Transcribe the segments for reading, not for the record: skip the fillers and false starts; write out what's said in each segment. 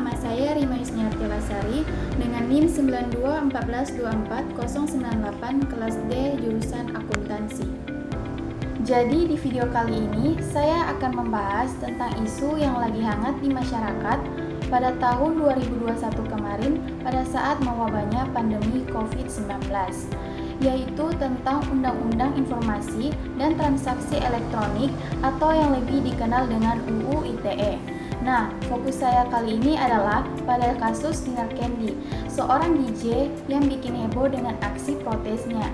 nama saya Rima Yusniarti Lasari dengan NIM 921424098 kelas D jurusan akuntansi. Jadi di video kali ini saya akan membahas tentang isu yang lagi hangat di masyarakat pada tahun 2021 kemarin pada saat mewabahnya pandemi COVID-19, yaitu tentang Undang-Undang Informasi dan Transaksi Elektronik atau yang lebih dikenal dengan UU ITE. Nah, fokus saya kali ini adalah pada kasus Dinar Candy, seorang DJ yang bikin heboh dengan aksi protesnya.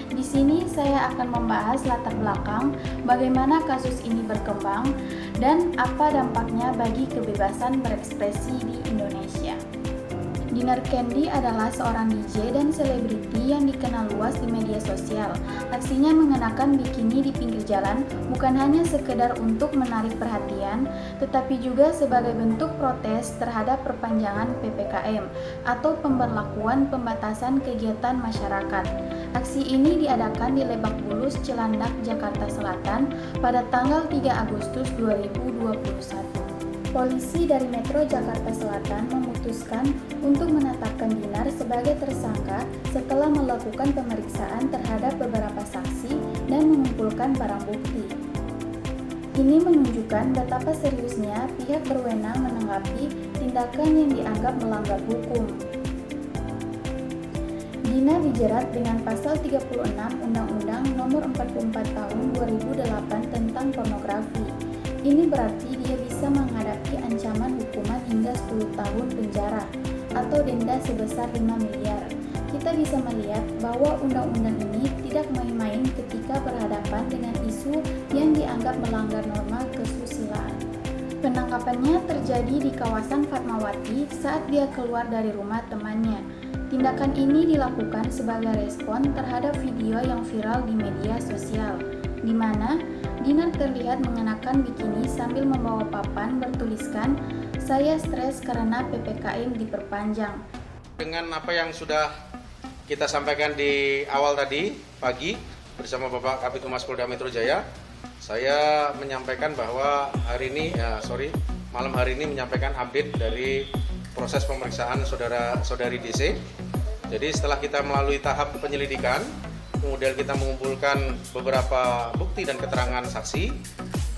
Di sini saya akan membahas latar belakang bagaimana kasus ini berkembang dan apa dampaknya bagi kebebasan berekspresi di Indonesia. Dinar Candy adalah seorang DJ dan selebriti yang dikenal luas di media sosial. Aksinya mengenakan bikini di pinggir jalan bukan hanya sekedar untuk menarik perhatian, tetapi juga sebagai bentuk protes terhadap perpanjangan PPKM atau pemberlakuan pembatasan kegiatan masyarakat. Aksi ini diadakan di Lebak Bulus, Cilandak, Jakarta Selatan pada tanggal 3 Agustus 2021. Polisi dari Metro Jakarta Selatan memutuskan untuk menetapkan Dinar sebagai tersangka setelah melakukan pemeriksaan terhadap beberapa saksi dan mengumpulkan barang bukti. Ini menunjukkan betapa seriusnya pihak berwenang menanggapi tindakan yang dianggap melanggar hukum. Dina dijerat dengan pasal 36 Undang-Undang Nomor 44 Tahun 2008 tentang pornografi. Ini berarti dia bisa menghadapi ancaman hukuman hingga 10 tahun penjara atau denda sebesar 5 miliar. Kita bisa melihat bahwa undang-undang ini tidak main-main ketika berhadapan dengan isu yang dianggap melanggar norma kesusilaan. Penangkapannya terjadi di kawasan Fatmawati saat dia keluar dari rumah temannya. Tindakan ini dilakukan sebagai respon terhadap video yang viral di media sosial, di mana Dinar terlihat mengenakan bikini sambil membawa papan bertuliskan, "Saya stres karena PPKM diperpanjang." Dengan apa yang sudah kita sampaikan di awal tadi pagi bersama Bapak Kabid Humas Polda Metro Jaya, saya menyampaikan bahwa malam hari ini menyampaikan update dari proses pemeriksaan saudari DC. Jadi setelah kita melalui tahap penyelidikan, kemudian kita mengumpulkan beberapa bukti dan keterangan saksi.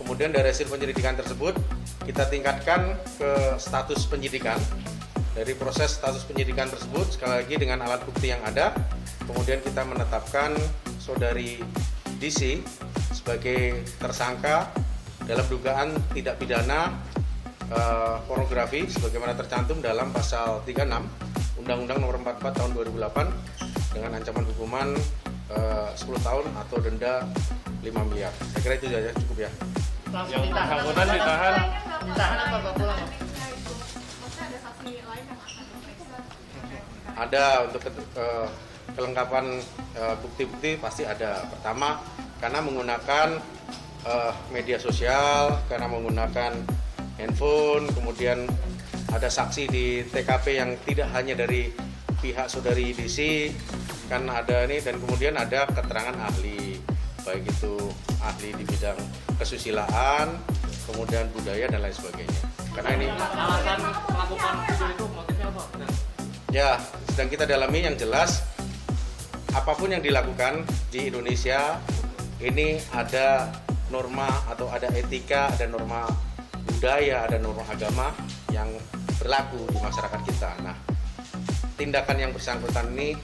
Kemudian dari hasil penyelidikan tersebut kita tingkatkan ke status penyidikan. Dari proses status penyidikan tersebut sekali lagi dengan alat bukti yang ada, kemudian kita menetapkan saudari DC sebagai tersangka dalam dugaan tindak pidana pornografi sebagaimana tercantum dalam pasal 36 Undang-Undang Nomor 44 Tahun 2008 dengan ancaman hukuman 10 tahun atau denda 5 miliar. Saya kira itu saja cukup ya. Yang bersangkutan ditahan apa pulang? Ada untuk kelengkapan bukti-bukti pasti ada. Pertama, karena menggunakan media sosial, karena menggunakan handphone, kemudian ada saksi di TKP yang tidak hanya dari pihak saudari DC, kan ada ini, dan kemudian ada keterangan ahli, baik itu ahli di bidang kesusilaan, kemudian budaya dan lain sebagainya. Karena ini Alasan melakukan video itu motifnya apa? ya sedang kita dalami. Yang jelas apapun yang dilakukan di Indonesia ini ada norma atau ada etika, ada norma budaya, ada norma agama yang berlaku di masyarakat kita. Nah, tindakan yang bersangkutan ini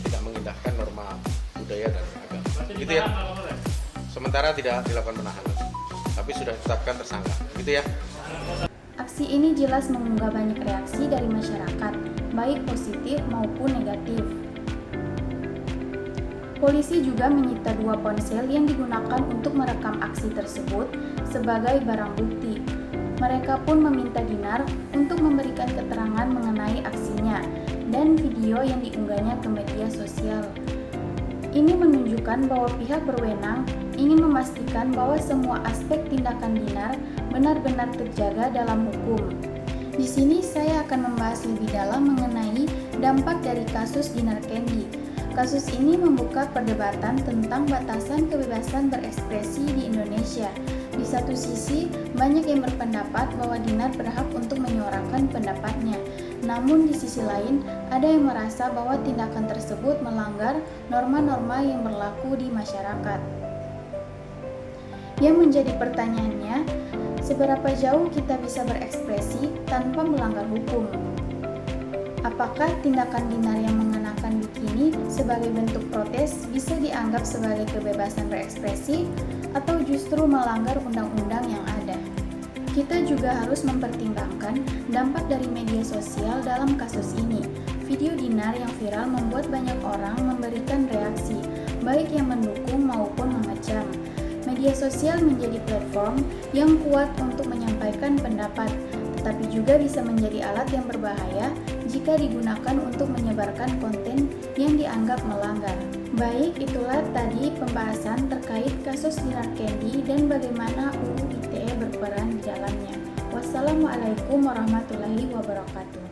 tidak mengindahkan norma budaya dan agama. Gitu ya. Sementara tidak dilakukan penahanan, tapi sudah ditetapkan tersangka. Gitu ya. Aksi ini jelas mengunggah banyak reaksi dari masyarakat, baik positif maupun negatif. Polisi juga menyita 2 ponsel yang digunakan untuk merekam aksi tersebut sebagai barang bukti. Mereka pun meminta Dinar untuk memberikan keterangan mengenai aksinya dan video yang diunggahnya ke media sosial. Ini menunjukkan bahwa pihak berwenang ingin memastikan bahwa semua aspek tindakan Dinar benar-benar terjaga dalam hukum. Di sini saya akan membahas lebih dalam mengenai dampak dari kasus Dinar Candy. Kasus ini membuka perdebatan tentang batasan kebebasan berekspresi di Indonesia. Di satu sisi, banyak yang berpendapat bahwa Dinar berhak untuk menyuarakan pendapatnya. Namun di sisi lain, ada yang merasa bahwa tindakan tersebut melanggar norma-norma yang berlaku di masyarakat. Yang menjadi pertanyaannya, seberapa jauh kita bisa berekspresi tanpa melanggar hukum? Apakah tindakan Dinar yang mengenakan bikini sebagai bentuk protes bisa dianggap sebagai kebebasan berekspresi atau justru melanggar undang-undang yang ada? Kita juga harus mempertimbangkan dampak dari media sosial dalam kasus ini. Video Dinar yang viral membuat banyak orang memberikan reaksi, baik yang mendukung maupun mengecam. Media sosial menjadi platform yang kuat untuk menyampaikan pendapat, tetapi juga bisa menjadi alat yang berbahaya jika digunakan untuk menyebarkan konten yang dianggap melanggar. Baik, itulah tadi pembahasan terkait kasus Dinar Candy dan bagaimana UU ITE berperan di dalamnya. Wassalamualaikum warahmatullahi wabarakatuh.